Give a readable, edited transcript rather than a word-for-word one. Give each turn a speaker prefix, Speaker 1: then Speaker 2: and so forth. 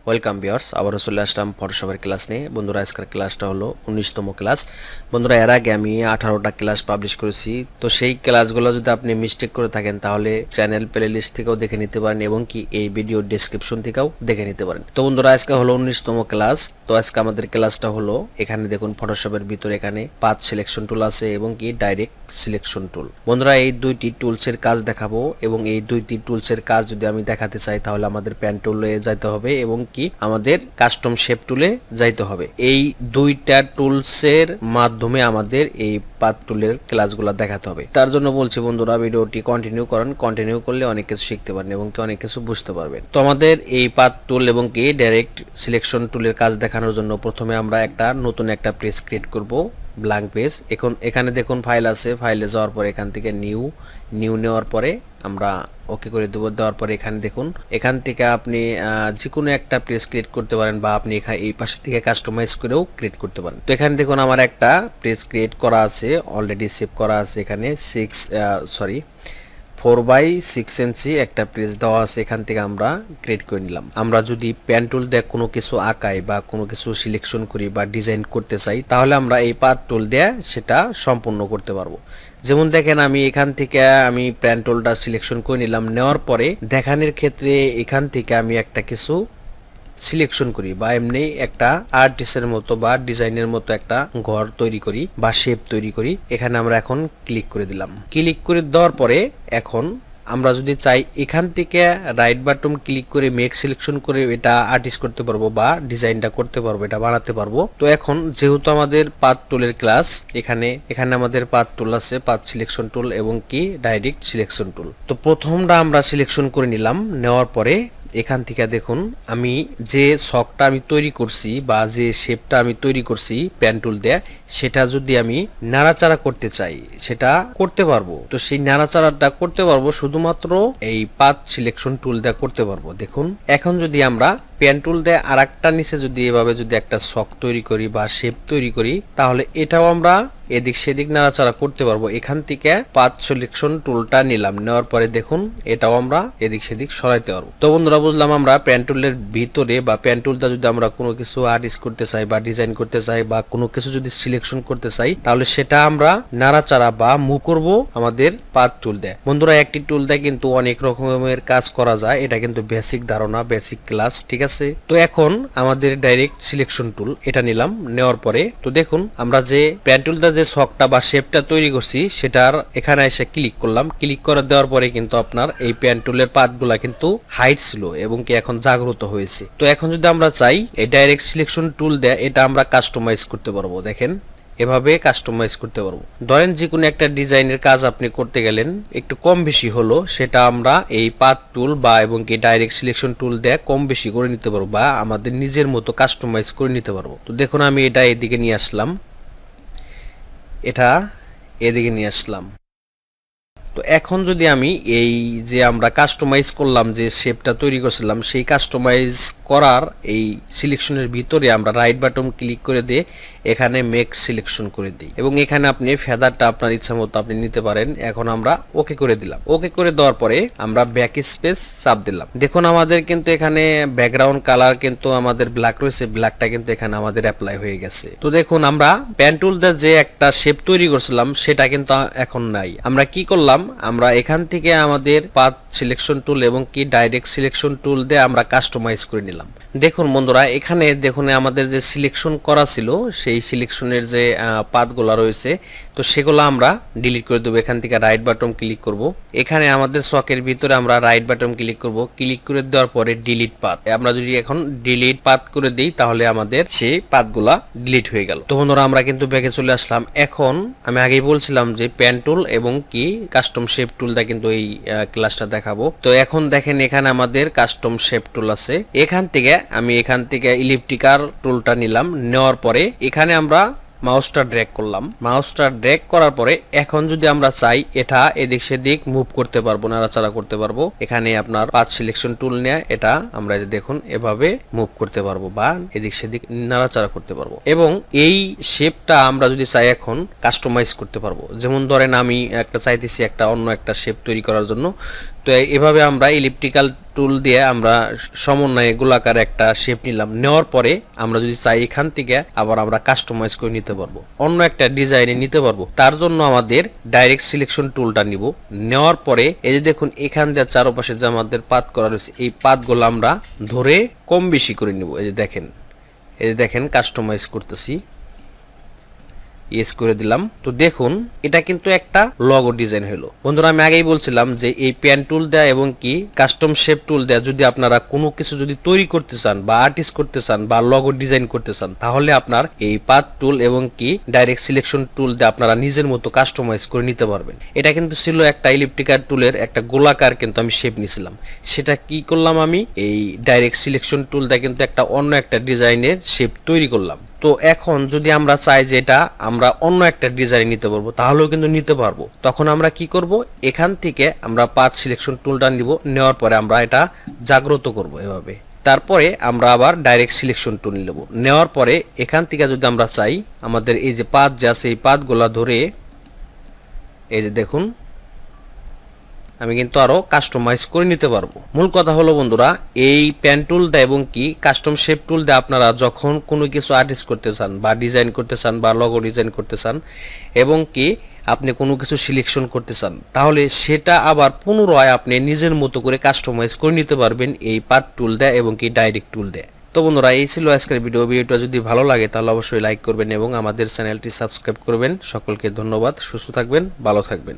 Speaker 1: Welcome viewers, আবারও চলে আসলাম ফটোশপের class নিয়ে। বন্ধুরা, আজকের ক্লাসটা হলো 19তম ক্লাস। বন্ধুরা, এর আগে আমি 18টা ক্লাস পাবলিশ করেছি। তো সেই ক্লাসগুলো যদি আপনি মিস্টেক করে থাকেন তাহলে চ্যানেল প্লেলিস্ট থেকেও দেখে নিতে পারেন এবং কি এই ভিডিও ডেসক্রিপশন থেকেও দেখে নিতে পারেন। তো বন্ধুরা, আজকে হলো 19তম ক্লাস। তো আজকে আমাদের ক্লাসটা হলো, এখানে দেখুন ফটোশপের ভিতরে এখানে পাথ সিলেকশন টুল আছে এবং কি ডাইরেক্ট সিলেকশন টুল। বন্ধুরা, এই দুইটি টুলসের কাজ দেখাবো এবং এই দুইটি টুলসের কাজ যদি আমি দেখাতে চাই তাহলে আমাদের প্যান টুলে যাইতে হবে এবং কি আমাদের কাস্টম শেপ টুলে যাইতে হবে। এই দুইটা টুলসের মাধ্যমে আমাদের এই পাথ টুলের ক্লাসগুলো দেখাতে হবে। তার জন্য বলছি বন্ধুরা, ভিডিওটি কন্টিনিউ করেন। কন্টিনিউ করলে অনেক কিছু শিখতে পারবেন এবং কি অনেক কিছু বুঝতে পারবেন। তো আমাদের এই পাথ টুল এবং কি ডাইরেক্ট সিলেকশন টুলের কাজ দেখানোর জন্য প্রথমে আমরা নতুন একটা পেজ ক্রিয়েট করব, ব্ল্যাঙ্ক পেজ। এখন এখানে দেখুন ফাইল আছে, ফাইলে যাওয়ার পরে এখান থেকে নিউ নেওয়ার পরে আমরা ওকে করে দেবো। দেওয়ার পরে এখানে দেখুন, এখান থেকে আপনি যে কোনো একটা পেজ ক্রিয়েট করতে পারেন বা আপনি এখানে এই পাশে থেকে কাস্টমাইজ করেও ক্রিয়েট করতে পারেন। তো এখানে দেখুন আমার একটা পেজ ক্রিয়েট করা আছে, অলরেডি সেভ করা আছে। এখানে 4x6 ইঞ্চি একটা পেজ দেওয়া আছে, এখান থেকে আমরা ক্রিয়েট করে নিলাম। আমরা যদি পেন টুল দিয়ে কোনো কিছু আঁকাই বা কোনো কিছু সিলেকশন করি বা ডিজাইন করতে চাই তাহলে আমরা এই পাথ টুল দিয়ে সেটা সম্পূর্ণ করতে পারবো। যেমন দেখেন, আমি এখান থেকে পেন টুলটা সিলেকশন করে নিলাম। নেওয়ার পরে দেখানোর ক্ষেত্রে এখান থেকে আমি একটা কিছু সিলেকশন করি বা এমনি একটা আর্টিস্টের মতো বা ডিজাইনের মতো একটা ঘর তৈরি করি বা শেপ তৈরি করি। এখানে আমরা এখন ক্লিক করে দিলাম। ক্লিক করে দেওয়ার পরে এখন আমরা যদি চাই এখান থেকে রাইট বাটন ক্লিক করে মেক সিলেকশন করে এটা আর্টিস্ট করতে পারবো বা ডিজাইনটা করতে পারবো, এটা বানাতে পারবো। তো এখন যেহেতু আমাদের পাথ টুলের ক্লাস, এখানে আমাদের পাথ টুল আছে, পাথ সিলেকশন টুল এবং কি ডাইরেক্ট সিলেকশন টুল। তো প্রথমটা আমরা সিলেকশন করে নিলাম। নেওয়ার পরে এখান থেকে দেখুন, আমি যে শকটা আমি তৈরি করছি বা যে শেপটা আমি তৈরি করছি পেন টুল দিয়ে, সেটা যদি আমি নাড়াচাড়া করতে চাই সেটা করতে পারবো। তো সেই নাড়াচাড়াটা করতে পারবো শুধুমাত্র এই পাথ সিলেকশন টুল দিয়ে করতে পারবো। দেখুন, এখন যদি আমরা পেন টুল দিয়ে আরেকটা নিচে যদি এভাবে যদি একটা শক তৈরি করি বা শেপ তৈরি করি তাহলে এটাও আমরা এদিক সেদিক নাড়াচাড়া করতে পারবো। এখান থেকে পাথ সিলেকশন টুলটা নিলাম, নেওয়ার পরে দেখুন এটাও আমরা এদিক সেদিক সরাইতে পারবো। তো বন্ধুরা, বুঝলাম আমরা পেন টুলের ভিতরে বা পেন টুলটা যদি আমরা কোনো কিছু আর্টিস্ট করতে চাই বা ডিজাইন করতে চাই বা কোনো কিছু যদি সিলেকশন করতে চাই তাহলে সেটা আমরা নাড়াচাড়া বা মুভ করব আমাদের পাথ টুল দিয়ে। বন্ধুরা, একটি টুল দিয়ে কিন্তু অনেক রকমের কাজ করা যায়, এটা কিন্তু বেসিক ধারণা, বেসিক ক্লাস, ঠিক আছে। তো এখন আমাদের ডাইরেক্ট সিলেকশন টুল এটা নিলাম। নেওয়ার পরে তো দেখুন, আমরা যে পেন টুলটা যে শকটা বা শেপটা তৈরি করছি সেটার এখানে এসে ক্লিক করলাম। ক্লিক করে দেওয়ার পরে কিন্তু আপনার এই পেন টুলের পাথগুলা কিন্তু হাইট ছিল এবং কি এখন জাগ্রত হয়েছে। তো এখন যদি আমরা চাই এই ডাইরেক্ট সিলেকশন টুল দিয়ে এটা আমরা কাস্টমাইজ করতে পারবো। দেখেন, এভাবে কাস্টমাইজ করতে পারবো। ধরেন যে কোনো একটা ডিজাইনের কাজ আপনি করতে গেলেন, একটু কম বেশি হলো, সেটা আমরা এই পাথ টুল বা এবং কি ডাইরেক্ট সিলেকশন টুল দিয়ে কম বেশি করে নিতে পারবো বা আমাদের নিজের মতো কাস্টমাইজ করে নিতে পারবো। তো দেখুন, আমি এটা এদিকে নিয়ে আসলাম, এটা এদিকে নিয়ে আসলাম। তো এখন যদি আমি এই যে আমরা কাস্টমাইজ করলাম, যে শেপটা তৈরি করছিলাম, সেই কাস্টমাইজ করার এই সিলেকশনের ভিতরে আমরা রাইট বাটন ক্লিক করে দিয়ে এখানে মেক সিলেকশন করে দিই এবং এখানে আপনি ফেদারটা আপনার ইচ্ছা মতো আপনি নিতে পারেন। এখন আমরা ওকে করে দিলাম। ওকে করে দেওয়ার পরে আমরা ব্যাক স্পেস চাপ দিলাম। দেখুন, আমাদের কিন্তু এখানে ব্যাকগ্রাউন্ড কালার কিন্তু আমাদের ব্ল্যাক রয়েছে, ব্ল্যাকটা কিন্তু এখানে আমাদের অ্যাপ্লাই হয়ে গেছে। তো দেখুন, আমরা পেন টুল দিয়ে যে একটা শেপ তৈরি করছিলাম সেটা কিন্তু এখন নাই। আমরা কি করলাম, আমরা এখান থেকে আমাদের পাথ সিলেকশন টুল এবং কি ডাইরেক্ট সিলেকশন টুল দিয়ে আমরা কাস্টমাইজ করে নিলাম। দেখুন বন্ধুরা, এখানে দেখুন আমাদের যে সিলেকশন করা ছিল সেই সিলেকশনের যে পাথগুলো রয়েছে তো সেগুলো আমরা ডিলিট করে দেবো। এখান থেকে রাইট বাটন ক্লিক করব, এখানে আমাদের শকের ভিতরে আমরা রাইট বাটন ক্লিক করব। ক্লিক করে দেওয়ার পরে ডিলিট পাথ, আমরা যদি এখন ডিলিট পাথ করে দিই তাহলে আমাদের সেই পাথগুলা ডিলিট হয়ে গেল। তো বন্ধুরা, আমরা কিন্তু ব্যাকে চলে আসলাম। এখন আমি আগেই বলছিলাম যে পেন টুল এবং কি কাস্টম শেপ টুলটা কিন্তু এই ক্লাসটা দেখাবো। তো এখন দেখেন, এখানে আমাদের কাস্টম শেপ টুল আছে। এখান থেকে ইলিপ্টিকাল টুলটা নিলাম। নেওয়ার পরে এখানে আমরা মাউসটা ড্র্যাগ করলাম। মাউসটা ড্র্যাগ করার পরে এখন যদি আমরা চাই এটা এদিক সেদিক মুভ করতে পারবো, নাড়াচাড়া করতে পারবো। এখানে আপনার পাথ সিলেকশন টুল নিয়ে এটা আমরা দেখুন এভাবে মুভ করতে পারবো বা এদিক সেদিক নাড়াচাড়া করতে পারবো এবং এই শেপটা আমরা যদি চাই এখন কাস্টমাইজ করতে পারবো। যেমন ধরেন আমি একটা চাইতেছি একটা অন্য একটা শেপ তৈরি করার জন্য, তো এভাবে আমরা ইলিপ্টিক্যাল টুল দিয়ে আমরা সমন্বয়ে গোলাকার একটা শেপ নিলাম। নেওয়ার পরে আমরা যদি চাই এখান থেকে আবার আমরা কাস্টমাইজ করে নিতে পারবো, অন্য একটা ডিজাইনে নিতে পারবো। তার জন্য আমাদের ডাইরেক্ট সিলেকশন টুলটা নিব। নেওয়ার পরে এই যে দেখুন এখান দিয়ে চারপাশে যে আমাদের পাত করা রয়েছে এই পাতগুলো আমরা ধরে কম বেশি করে নিব। এই যে দেখেন কাস্টমাইজ করতেছি, ইয়েস করে দিলাম। তো দেখুন এটা কিন্তু একটা লগো ডিজাইন হলো। বন্ধুরা আমি আগেই বলছিলাম যে এই পেন টুল দেয়া এবং কি কাস্টম শেপ টুল দেয়া যদি আপনারা কোনো কিছু যদি তৈরি করতে চান বা আর্টিস্ট করতে চান বা লগো ডিজাইন করতে চান, তাহলে আপনার এই পাথ টুল এবং কি ডাইরেক্ট সিলেকশন টুল দিয়ে আপনারা নিজের মতো কাস্টমাইজ করে নিতে পারবেন। এটা কিন্তু ছিল একটা ইলিপ্টিক্যাল টুলের একটা গোলাকার কিন্তু আমি শেপ নিছিলাম। সেটা কি করলাম, আমি এই ডাইরেক্ট সিলেকশন টুল দিয়ে কিন্তু একটা অন্য একটা ডিজাইনের শেপ তৈরি করলাম। তো এখন যদি আমরা চাই যে এটা আমরা অন্য একটা ডিজাইন নিতে পারবো, তাহলেও কিন্তু নিতে পারবো। তখন আমরা কি করব, এখান থেকে আমরা পাথ সিলেকশন টুলটা নিব। নেওয়ার পরে আমরা এটা জাগ্রত করব এভাবে। তারপরে আমরা আবার ডাইরেক্ট সিলেকশন টুল নেব। নেওয়ার পরে এখান থেকে যদি আমরা চাই আমাদের এই যে পাথ যে আছে এই পাথগুলা ধরে এই যে দেখুন আমি কিন্তু আরো কাস্টমাইজ করে নিতে পারবো। মূল কথা হলো বন্ধুরা, এই পেন টুল দেয় এবং কি কাস্টম শেপ টুল দেয় আপনারা যখন কোনো কিছু আর্টিস্ট করতে চান বা ডিজাইন করতে চান বা লগো ডিজাইন করতে চান এবং কি আপনি কোনো কিছু সিলেকশন করতে চান, তাহলে সেটা আবার পুনরায় আপনি নিজের মতো করে কাস্টমাইজ করে নিতে পারবেন এই পাথ টুল দেয় এবং কি ডাইরেক্ট টুল দেয়। তো বন্ধুরা এই ছিল আজকের ভিডিওটা যদি ভালো লাগে তাহলে অবশ্যই লাইক করবেন এবং আমাদের চ্যানেলটি সাবস্ক্রাইব করবেন। সকলকে ধন্যবাদ, সুস্থ থাকবেন, ভালো থাকবেন।